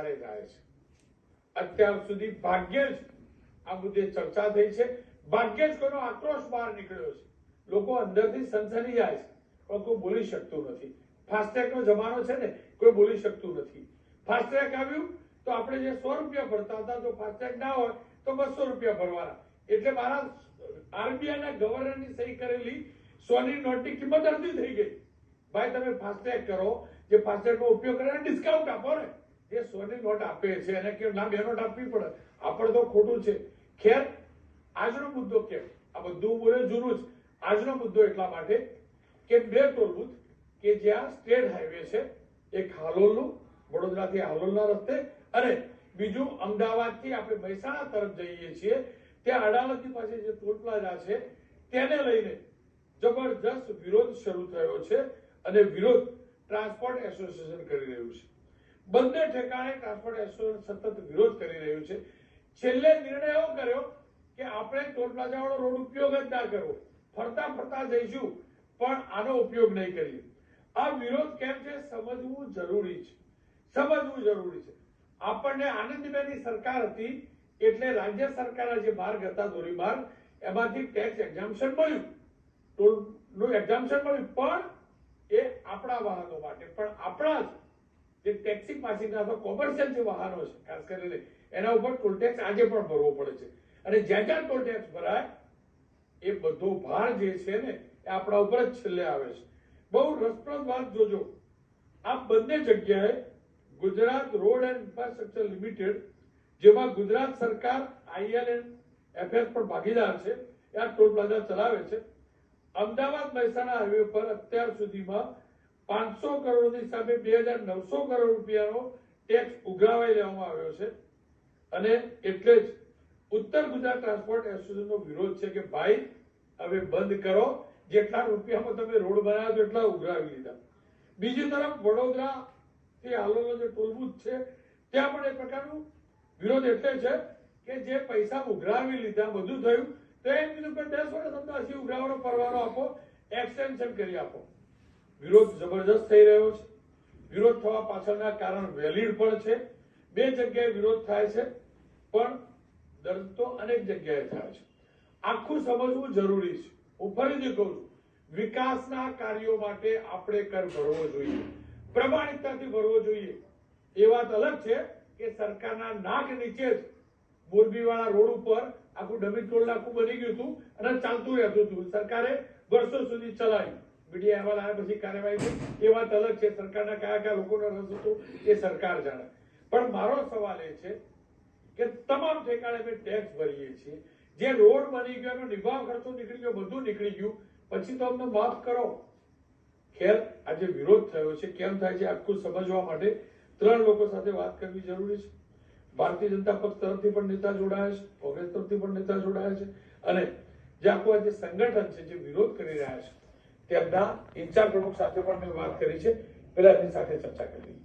વધારે જાય છે। અત્યાર સુધી ભાગ્યે જ આ મુદ્દે ચર્ચા થઈ છે, ભાગ્યે જ કોઈનો આક્રોશ બહાર નીકળ્યો છે। લોકો અંદરથી સનસની જાય છે પણ કોઈ બોલી શકતું નથી। ફાસ્ટેગનો જમાનો છે ને, કોઈ બોલી શકતું નથી। ફાસ્ટેગ આવ્યું તો આપણે જે 100 રૂપિયા ભરતા હતા, જો ફાસ્ટેગ ના હોય તો 200 રૂપિયા ભરવાના। એટલે મારા આરબીઆઈ ના ગવર્નરની સહી કરેલી 100 ની નોટની કિંમત અડધી થઈ ગઈ। ભાઈ તમે ફાસ્ટેગ કરો, જે ફાસ્ટેગનો ઉપયોગ કરે ડિસ્કાઉન્ટ આપો ને। જે 100 ની નોટ આપે છે એને કે ના 2 નોટ આપવી પડે, આપણે તો ખોટું છે। ખેર, આજનો મુદ્દો કેમ આ બધું બોલે જૂનું જ। આજનો મુદ્દો એટલા માટે કે 2 ટોલ બૂથ કે જ્યાં સ્ટેટ હાઈવે છે, એક હાલોલનું, વડોદરાથી હાલોલના રસ્તે, અને બીજું અમદાવાદથી આપણે મહેસાણા તરફ જઈએ છીએ ત્યાં અડાલજની પાસે જે ટોલ પ્લાઝા છે તેને લઈને જબરજસ્ત વિરોધ શરૂ થયો છે અને વિરોધ ટ્રાન્સપોર્ટ એસોસિએશન કરી રહ્યું છે। બંને ઠેકાણે ટ્રાન્સપોર્ટ એસોસિએશન સતત વિરોધ કરી રહ્યું છે। છેલ્લે નિર્ણય એવો કર્યો કે આપણે ટોલ પ્લાઝા વાળો રોડ ઉપયોગ જ ના કરવો, ફરતા ફરતા જઈશું પણ આનો ઉપયોગ નહીં કરીએ। આ વિરોધ કેમ છે સમજવું જરૂરી છે, સમજવું જરૂરી છે। આપણને આનંદીબેનની સરકાર હતી એટલે રાજ્ય સરકારના જે માર્ગ હતા ધોરીમાર્ગ, એમાંથી ટેક્સ એક્ઝામ્પશન મળ્યું, ટોલનું એક્ઝામ્પશન મળ્યું, પણ એ આપણા વાહનો માટે, પણ આપણા જે ટેક્સી પાસિંગના અથવા કોમર્શિયલ જે વાહનો છે ખાસ કરીને એના ઉપર ટોલ ટેક્સ આજે પણ ભરવો પડે છે। અને જ્યાં જ્યાં ટોલ ટેક્સ ભરાય એ બધો ભાર જે છે ને એ આપણા ઉપર જ છેલ્લે આવે છે। બહુ રસપ્રદ વાત જોજો, આ બંને જગ્યાએ Gujarat road and infrastructure limited, જેમાં ગુજરાત સરકાર ILNFS પણ ભાગીદાર છે, એ આ ટોલ પ્લાઝા ચલાવે છે। અમદાવાદ મહેસાણા હાઈવે પર અત્યાર સુધીમાં 500 કરોડની સામે 2900 કરોડ રૂપિયાનો ટેક્સ ઉઘરાવાઈ લેવામાં આવ્યો છે। અને એટલે જ ઉત્તર ગુજરાત ટ્રાન્સપોર્ટ એસોસિએશનનો વિરોધ છે કે ભાઈ હવે બંધ કરો, જેટલા રૂપિયામાં તમે રોડ બનાવ્યો એટલા ઉઘરાવી લીધા। બીજી તરફ વડોદરા થી હાલોલનો જે ટોલ બૂથ છે ત્યાં પણ એક પ્રકારનું વિરોધ એટલે છે કે જે પૈસા ઉઘરાવી લીધા બધું થયું તો એમ કીધું કે 10 વર્ષ તમને હજી ઉઘરાવાનો પરવાનો આપો, એક્સટેન્શન કરી આપો। વિરોધ જબરજસ્ત થઈ રહ્યો છે। વિરોધ થવા પાછળના કારણ વેલિડ પણ છે। 2 જગ્યાએ વિરોધ થાય છે પણ દર્દ તો અનેક જગ્યાએ થાય છે। આખું સમજવું જરૂરી છે। હું ફરીથી કહું છું, વિકાસના કાર્યો માટે આપણે કર ભરવો જોઈએ, પ્રમાણિકતાથી ભરવો જોઈએ। એ વાત અલગ છે કે સરકારના નાક નીચે જ મોરબીવાળા રોડ ઉપર આખું ડમી ટોલ નાકું બની ગયું હતું અને ચાલતું રહેતું હતું, સરકારે વર્ષો સુધી ચલાવ્યું, મીડિયા અહેવાલ આવ્યા પછી કાર્યવાહી થઈ, એ વાત અલગ છે। સરકારના કયા લોકોનો રસ હતો એ સરકાર જાણે, પણ મારો સવાલ એ છે કે તમામ ઠેકાણે અમે ટેક્સ ભરીએ છીએ, જે રોડ બની ગયો એનો નિભાવ ખર્ચો નીકળી ગયો, બધું નીકળી ગયું, પછી તો અમને માફ કરો। ખેર, આજે વિરોધ થયો છે, કેમ થાય છે આખું સમજવા માટે 3 લોકો સાથે વાત કરવી જરૂરી છે। ભારતીય જનતા પક્ષ તરફથી પણ નેતા જોડાયા છે, કોંગ્રેસ તરફથી પણ નેતા જોડાયા છે, અને જે આખું આજે સંગઠન છે જે વિરોધ કરી રહ્યા છે તેમના ઇન્ચાર્જ પ્રમુખ સાથે પણ મેં વાત કરી છે। પહેલા એની સાથે ચર્ચા કરી।